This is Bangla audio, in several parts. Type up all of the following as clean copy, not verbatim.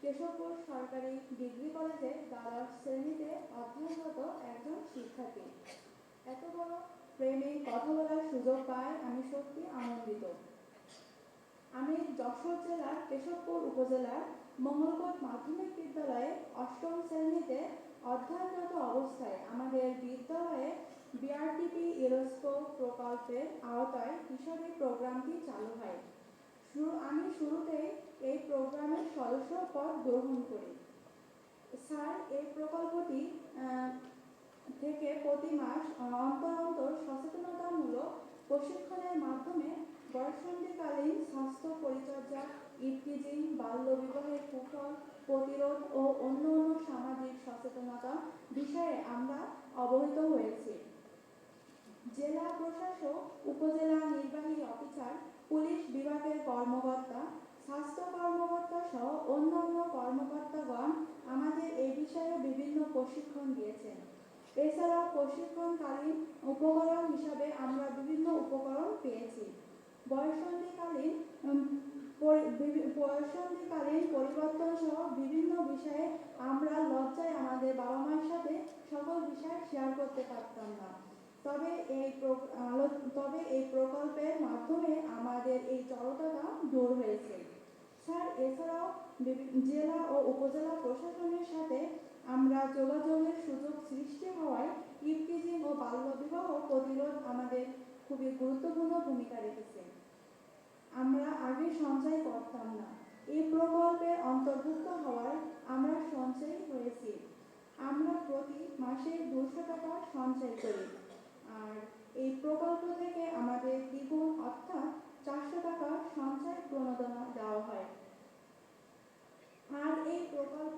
কেশবপুর সরকারি ডিগ্রি কলেজে দ্বাদশ শ্রেণীতে অধ্যয়নরত একজন শিক্ষার্থী। এত বড় প্রেমে কথা বলার সুযোগ পায় আমি সত্যি আনন্দিত। আমি যশোর জেলার কেশবপুর উপজেলার মঙ্গলকোট মাধ্যমিক বিদ্যালয়ে অষ্টম শ্রেণীতে অধ্যয়নরত অবস্থায় আমাদের বিদ্যালয়ে বিআরটিপি ইউনেস্কো প্রকল্পের আওতায় কিশোরী প্রোগ্রামটি চালু হয়। আমি শুরুতেই এই প্রোগ্রামের সদস্য পদ গ্রহণ করি। স্যার এই প্রকল্পটি থেকে প্রতি মাস অন্তর অন্তর সচেতনতামূলক প্রশিক্ষণের মাধ্যমে বয়ঃসন্ধিকালীন স্বাস্থ্য পরিচর্যা, ইভটিজিং, বাল্যবিবাহের কুফল প্রতিরোধ ও অন্য সামাজিক সচেতনতা বিষয়ে আমরা অবহিত হয়েছি। জেলা প্রশাসক, উপজেলা নির্বাহী অফিসার, পুলিশ বিভাগের কর্মকর্তা, স্বাস্থ্য কর্মকর্তা সহ অন্যান্য কর্মকর্তাগণ আমাদের এই বিষয়ে বিভিন্ন প্রশিক্ষণ দিয়েছেন। এছাড়া প্রশিক্ষণকালীন উপকরণ হিসাবে আমরা বিভিন্ন উপকরণ পেয়েছি। বয়ঃসন্ধিকালীন পরিবর্তন সহ বিভিন্ন বিষয়ে আমরা লজ্জায় আমাদের বাবা মায়ের সাথে সকল বিষয় শেয়ার করতে পারতাম না। তবে এই প্রকল্পের মাধ্যমে আমাদের এই জড়তাটা দূর হয়েছে। স্যার এছাড়াও জেলা ও উপজেলা প্রশাসনের সাথে আমরা যোগাযোগের সুযোগ সৃষ্টি হওয়ায় ইভটিজিং ও বাল্যবিবাহ প্রতিরোধ আমাদের খুবই গুরুত্বপূর্ণ ভূমিকা রেখেছে। আমরা আগে সঞ্চয় করতাম না, এই প্রকল্পে অন্তর্ভুক্ত হওয়ায় আমরা সঞ্চয়ী হয়েছি। আমরা প্রতি মাসে 200 টাকা সঞ্চয় করি, আর এই প্রকল্প থেকে আমাদের দ্বিগুণ অর্থাৎ 400 টাকা সঞ্চয় প্রণোদনা দেওয়া হয়। আর এই প্রকল্প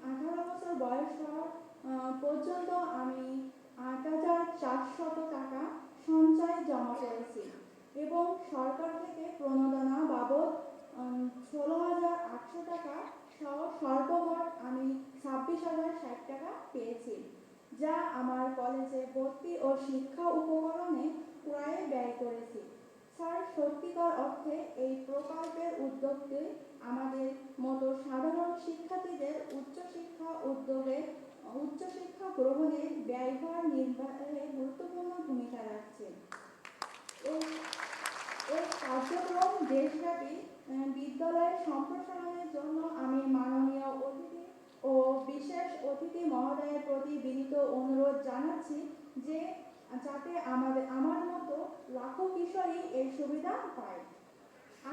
18 বছর বয়স হওয়া পর্যন্ত আমি 8,400 টাকা সঞ্চয় জমা করেছি এবং সরকার থেকে প্রণোদনা বাবদ 16,800 টাকা সহ সর্বমোট আমি 26,060 টাকা পেয়েছি, যা আমার কলেজে ভর্তি ও শিক্ষা উপকরণে প্রায় ব্যয় করেছি। স্যার সত্যিকার অর্থে এই প্রকল্পের উদ্যোগটি আমাদের মতো সাধারণ শিক্ষার্থীদের উচ্চশিক্ষা গ্রহণে ব্যয়ভার নির্বাহে গুরুত্বপূর্ণ ভূমিকা রাখছে। এই কার্যক্রম দেশব্যাপী বিদ্যালয়ের সম্প্রসারণের জন্য আমি মাননীয় অতিথি ও বিশেষ অতিথি মহোদয়ের প্রতি বিনীত অনুরোধ জানাচ্ছি যে যাতে আমার মতো লাখো কিশোরী এই সুবিধা পায়।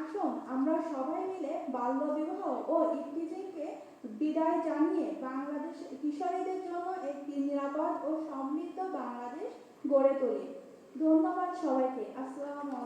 আসুন আমরা সবাই মিলে বাল্যবিবাহ ও ইভটিজিংকে বিদায় জানিয়ে বাংলাদেশের কিশোরীদের জন্য একটি নিরাপদ ও সমৃদ্ধ বাংলাদেশ গড়ে তুলি। ধন্যবাদ সবাইকে। আসসালামু আলাইকুম।